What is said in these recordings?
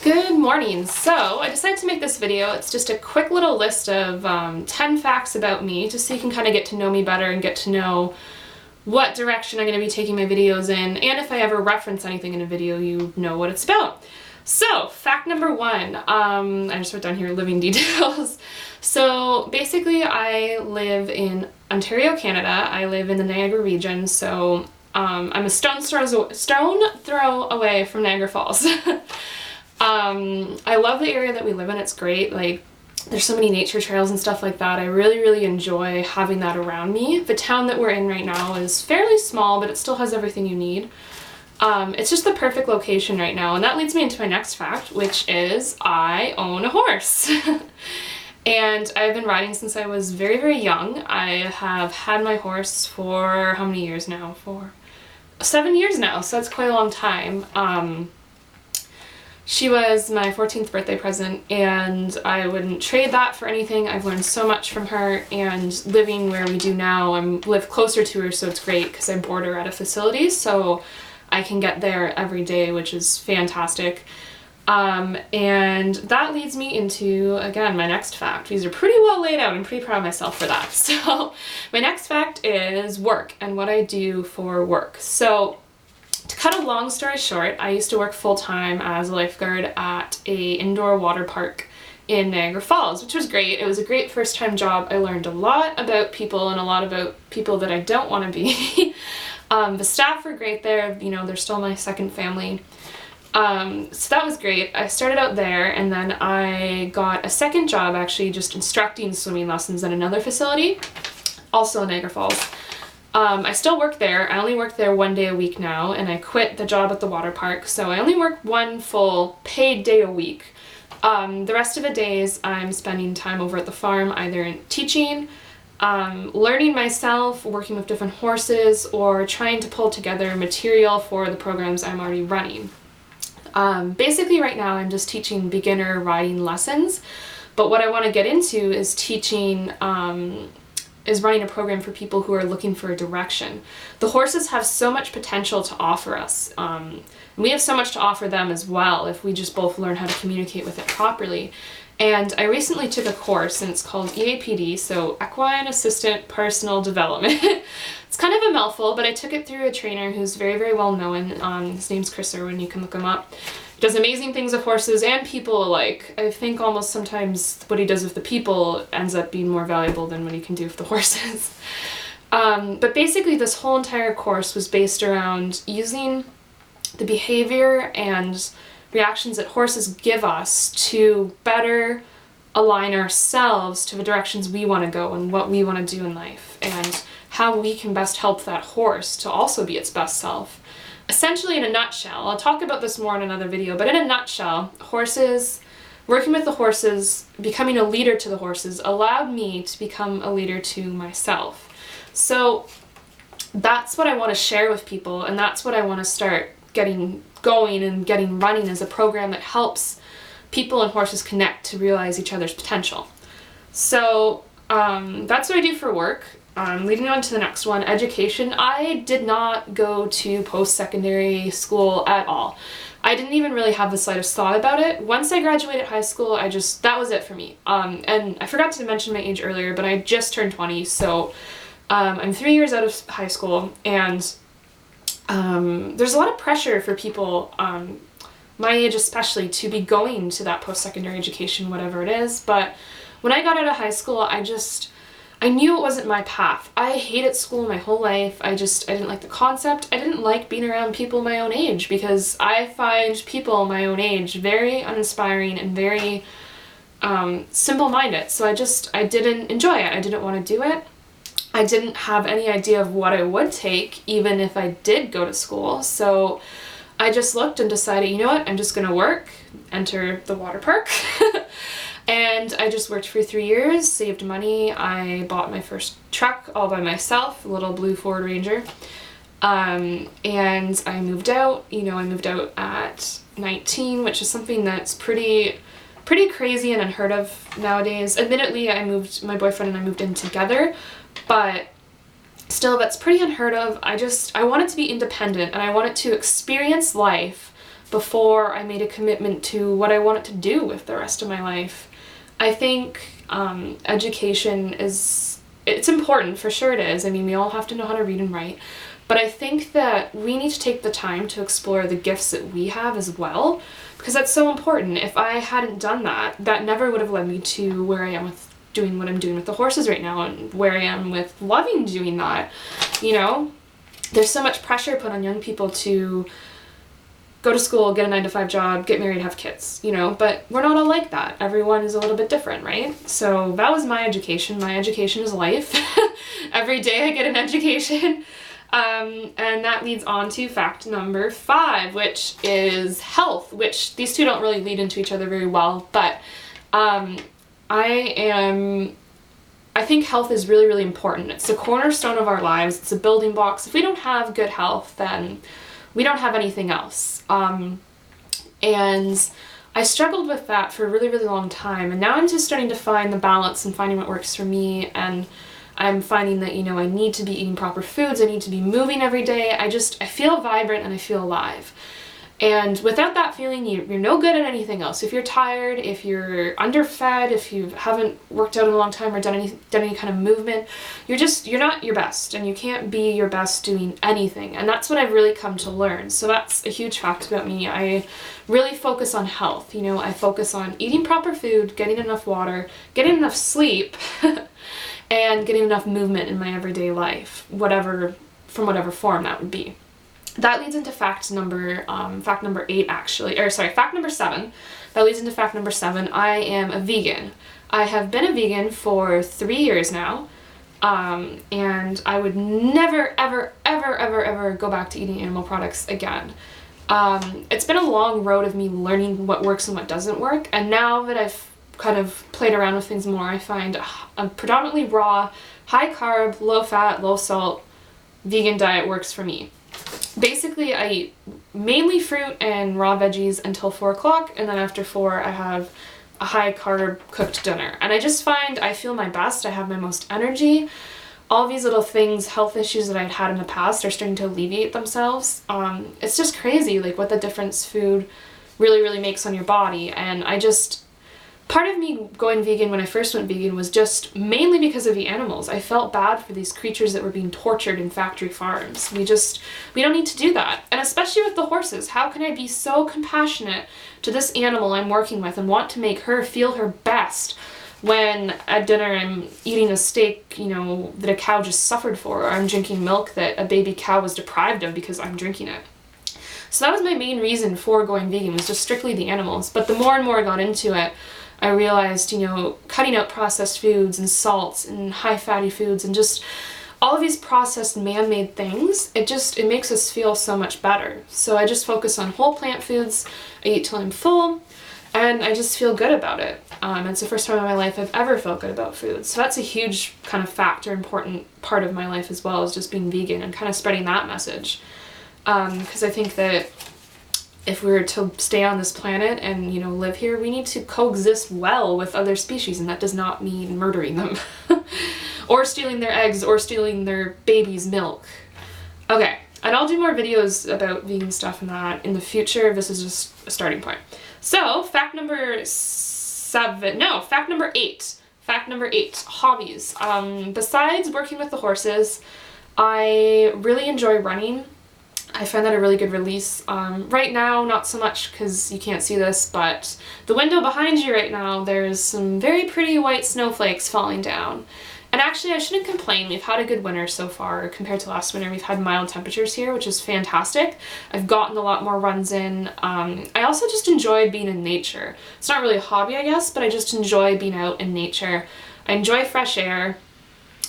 Good morning. So I decided to make this video. It's just a quick little list of 10 facts about me, just so you can kind of get to know me better and get to know what direction I'm going to be taking my videos in, and if I ever reference anything in a video, you know what it's about. So, fact number one, I just wrote down here living details. So basically I live in Ontario, Canada. I live in the Niagara region, so I'm a stone's throw away from Niagara Falls. I love the area that we live in. It's great. Like, there's so many nature trails and stuff like that. I really enjoy having that around me. The town that we're in right now is fairly small, but it still has everything you need. It's just the perfect location right now, and that leads me into my next fact, which is I own a horse. And I've been riding since I was very young. I have had my horse for how many years now? For 7 years now, so that's quite a long time. She was my 14th birthday present, and I wouldn't trade that for anything. I've learned so much from her, and living where we do now, I live closer to her, so it's great because I board her at a facility, so I can get there every day, which is fantastic. And that leads me into, again, my next fact. These are pretty well laid out. I'm pretty proud of myself for that. So my next fact is work and what I do for work. So to cut a long story short, I used to work full-time as a lifeguard at an indoor water park in Niagara Falls, which was great. It was a great first-time job. I learned a lot about people and a lot about people that I don't want to be. The staff were great there. You know, they're still my second family. So that was great. I started out there, and then I got a second job actually just instructing swimming lessons at another facility, also in Niagara Falls. I still work there. I only work there 1 day a week now, and I quit the job at the water park, so I only work one full paid day a week. The rest of the days I'm spending time over at the farm, either in teaching, learning myself, working with different horses, or trying to pull together material for the programs I'm already running. Basically right now I'm just teaching beginner riding lessons, but what I want to get into is teaching is running a program for people who are looking for a direction. The horses have so much potential to offer us. And we have so much to offer them as well if we just both learn how to communicate with it properly. And I recently took a course, and it's called EAPD, so Equine Assistant Personal Development. It's kind of a mouthful, but I took it through a trainer who's very well known. His name's Chris Irwin, you can look him up. He does amazing things with horses and people alike. I think almost sometimes what he does with the people ends up being more valuable than what he can do with the horses. But basically this whole entire course was based around using the behavior and reactions that horses give us to better align ourselves to the directions we want to go and what we want to do in life, and how we can best help that horse to also be its best self. Essentially, in a nutshell, I'll talk about this more in another video, but in a nutshell, working with the horses, becoming a leader to the horses allowed me to become a leader to myself. So that's what I want to share with people, and that's what I want to start getting going and getting running as a program that helps people and horses connect to realize each other's potential. So that's what I do for work. Leading on to the next one, education. I did not go to post-secondary school at all. I didn't even really have the slightest thought about it. Once I graduated high school, that was it for me. And I forgot to mention my age earlier, but I just turned 20, so I'm 3 years out of high school, and there's a lot of pressure for people, my age especially, to be going to that post-secondary education, whatever it is. But when I got out of high school, I knew it wasn't my path. I hated school my whole life. I didn't like the concept. I didn't like being around people my own age, because I find people my own age very uninspiring and very simple-minded. So I didn't enjoy it. I didn't want to do it. I didn't have any idea of what I would take, even if I did go to school. So I just looked and decided, you know what, I'm just going to work, enter the water park. And I just worked for 3 years, saved money. I bought my first truck all by myself, a little blue Ford Ranger. And I moved out. You know, I moved out at 19, which is something that's pretty crazy and unheard of nowadays. Admittedly, my boyfriend and I moved in together, but still, that's pretty unheard of. I wanted to be independent, and I wanted to experience life before I made a commitment to what I wanted to do with the rest of my life. I think education it's important, for sure it is. I mean, we all have to know how to read and write, but I think that we need to take the time to explore the gifts that we have as well, because that's so important. If I hadn't done that, that never would have led me to where I am with doing what I'm doing with the horses right now, and where I am with loving doing that. You know, there's so much pressure put on young people to go to school, get a 9-to-5 job, get married, have kids, you know, but we're not all like that. Everyone is a little bit different, right? So that was my education. My education is life. Every day I get an education. And that leads on to fact number 5, which is health, which these two don't really lead into each other very well, but I think health is really, really important. It's the cornerstone of our lives. It's a building blocks. If we don't have good health, then we don't have anything else. And I struggled with that for a really, really long time. And now I'm just starting to find the balance and finding what works for me. And I'm finding that, you know, I need to be eating proper foods. I need to be moving every day. I feel vibrant and I feel alive. And without that feeling, you're no good at anything else. If you're tired, if you're underfed, if you haven't worked out in a long time or done any kind of movement, you're not your best, and you can't be your best doing anything. And that's what I've really come to learn. So that's a huge fact about me. I really focus on health. You know, I focus on eating proper food, getting enough water, getting enough sleep, and getting enough movement in my everyday life, from whatever form that would be. That leads into fact number 8, actually, or sorry, fact number 7. That leads into fact number 7. I am a vegan. I have been a vegan for 3 years now, and I would never, ever, ever, ever, ever go back to eating animal products again. It's been a long road of me learning what works and what doesn't work, and now that I've kind of played around with things more, I find a predominantly raw, high carb, low fat, low salt vegan diet works for me. Basically, I eat mainly fruit and raw veggies until 4 o'clock, and then after 4 I have a high carb cooked dinner. And I just find I feel my best, I have my most energy. All these little things, health issues that I'd had in the past are starting to alleviate themselves. It's just crazy, like, what the difference food really, really makes on your body. And part of me going vegan when I first went vegan was just mainly because of the animals. I felt bad for these creatures that were being tortured in factory farms. We don't need to do that. And especially with the horses, how can I be so compassionate to this animal I'm working with and want to make her feel her best when at dinner I'm eating a steak, you know, that a cow just suffered for, or I'm drinking milk that a baby cow was deprived of because I'm drinking it. So that was my main reason for going vegan, was just strictly the animals. But the more and more I got into it, I realized, you know, cutting out processed foods and salts and high fatty foods and just all of these processed man-made things, it makes us feel so much better. So I just focus on whole plant foods, I eat till I'm full, and I just feel good about it. It's the first time in my life I've ever felt good about food. So that's a huge kind of factor, important part of my life as well, is just being vegan and kind of spreading that message. Because I think that if we were to stay on this planet and, you know, live here, we need to coexist well with other species, and that does not mean murdering them or stealing their eggs or stealing their baby's milk. Okay, and I'll do more videos about vegan stuff and that in the future. This is just a starting point. So, fact number 8. Fact number 8, hobbies. Besides working with the horses, I really enjoy running. I find that a really good release. Right now, not so much because you can't see this, but the window behind you right now, there's some very pretty white snowflakes falling down. And actually, I shouldn't complain. We've had a good winter so far compared to last winter. We've had mild temperatures here, which is fantastic. I've gotten a lot more runs in. I also just enjoy being in nature. It's not really a hobby, I guess, but I just enjoy being out in nature. I enjoy fresh air.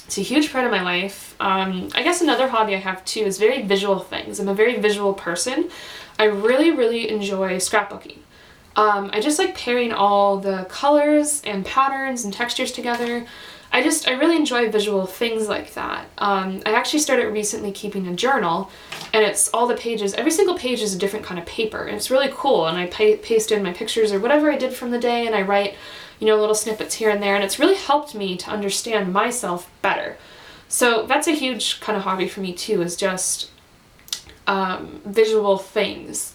It's a huge part of my life. I guess another hobby I have too is very visual things. I'm a very visual person. I really, really enjoy scrapbooking. I just like pairing all the colors and patterns and textures together. I really enjoy visual things like that. I actually started recently keeping a journal, and it's all the pages, every single page is a different kind of paper, and it's really cool, and I paste in my pictures or whatever I did from the day, and I write, you know, little snippets here and there, and it's really helped me to understand myself better. So that's a huge kind of hobby for me too, is just visual things.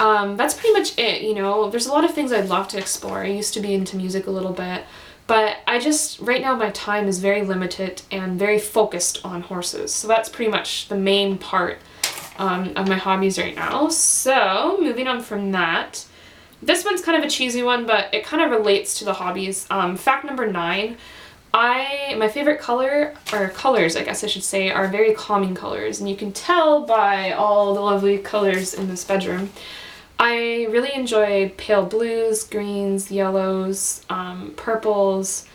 That's pretty much it, you know. There's a lot of things I'd love to explore. I used to be into music a little bit, but right now my time is very limited and very focused on horses. So that's pretty much the main part of my hobbies right now. So moving on from that, this one's kind of a cheesy one, but it kind of relates to the hobbies. Fact number 9, my favorite color, or colors I guess I should say, are very calming colors, and you can tell by all the lovely colors in this bedroom. I really enjoy pale blues, greens, yellows, purples,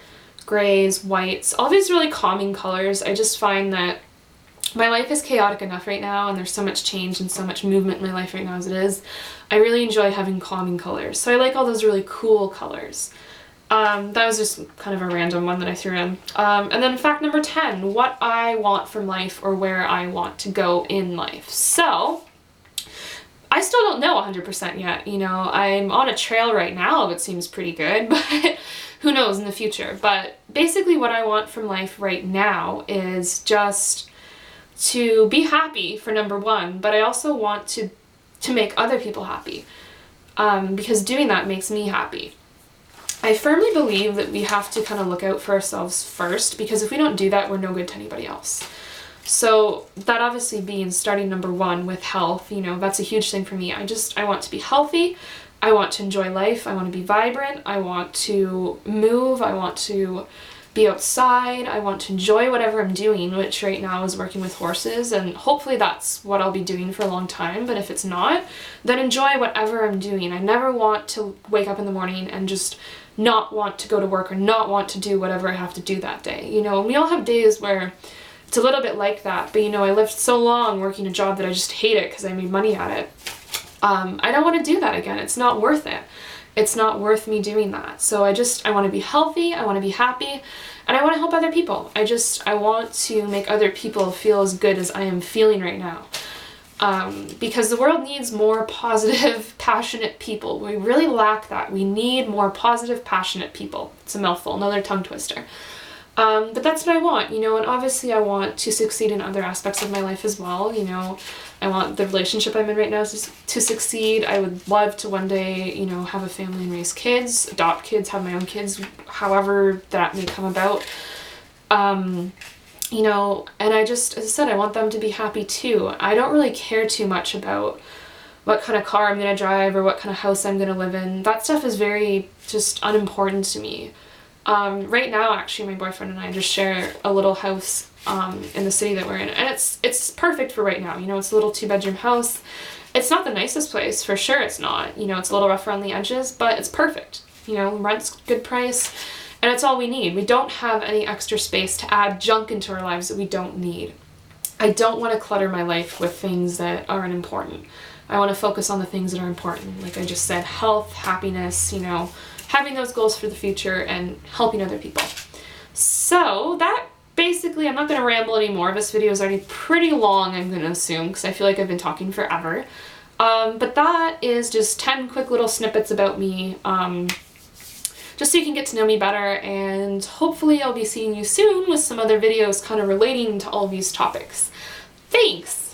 grays, whites, all these really calming colors. I just find that my life is chaotic enough right now, and there's so much change and so much movement in my life right now as it is. I really enjoy having calming colors. So I like all those really cool colors. That was just kind of a random one that I threw in. And then fact number 10, what I want from life or where I want to go in life. So I still don't know 100% yet. You know, I'm on a trail right now that seems pretty good, but who knows in the future. But basically what I want from life right now is just to be happy for number 1, but I also want to make other people happy, because doing that makes me happy. I firmly believe that we have to kind of look out for ourselves first, because if we don't do that, we're no good to anybody else. So that obviously being starting number 1 with health, you know, that's a huge thing for me. I want to be healthy. I want to enjoy life. I want to be vibrant. I want to move. I want to be outside. I want to enjoy whatever I'm doing, which right now is working with horses, and hopefully that's what I'll be doing for a long time. But if it's not, then enjoy whatever I'm doing. I never want to wake up in the morning and just not want to go to work or not want to do whatever I have to do that day. You know, we all have days where it's a little bit like that, but you know, I lived so long working a job that I just hate it because I made money at it. I don't want to do that again. It's not worth it. It's not worth me doing that. So I want to be healthy, I want to be happy, and I want to help other people. I want to make other people feel as good as I am feeling right now. Because the world needs more positive, passionate people. We really lack that. We need more positive, passionate people. It's a mouthful, another tongue twister. But that's what I want, you know, and obviously I want to succeed in other aspects of my life as well, you know. I want the relationship I'm in right now to succeed. I would love to one day, you know, have a family and raise kids, adopt kids, have my own kids, however that may come about. You know, and as I said, I want them to be happy too. I don't really care too much about what kind of car I'm going to drive or what kind of house I'm going to live in. That stuff is very just unimportant to me. Right now, actually, my boyfriend and I just share a little house in the city that we're in, and it's perfect for right now. You know, it's a little 2-bedroom house. It's not the nicest place, for sure it's not. You know, it's a little rough around the edges, but it's perfect. You know, rent's good price, and it's all we need. We don't have any extra space to add junk into our lives that we don't need. I don't want to clutter my life with things that aren't important. I want to focus on the things that are important. Like I just said, health, happiness, you know, having those goals for the future and helping other people. So that basically, I'm not going to ramble anymore. This video is already pretty long, I'm going to assume, because I feel like I've been talking forever. But that is just 10 quick little snippets about me, just so you can get to know me better, and hopefully I'll be seeing you soon with some other videos kind of relating to all these topics. Thanks!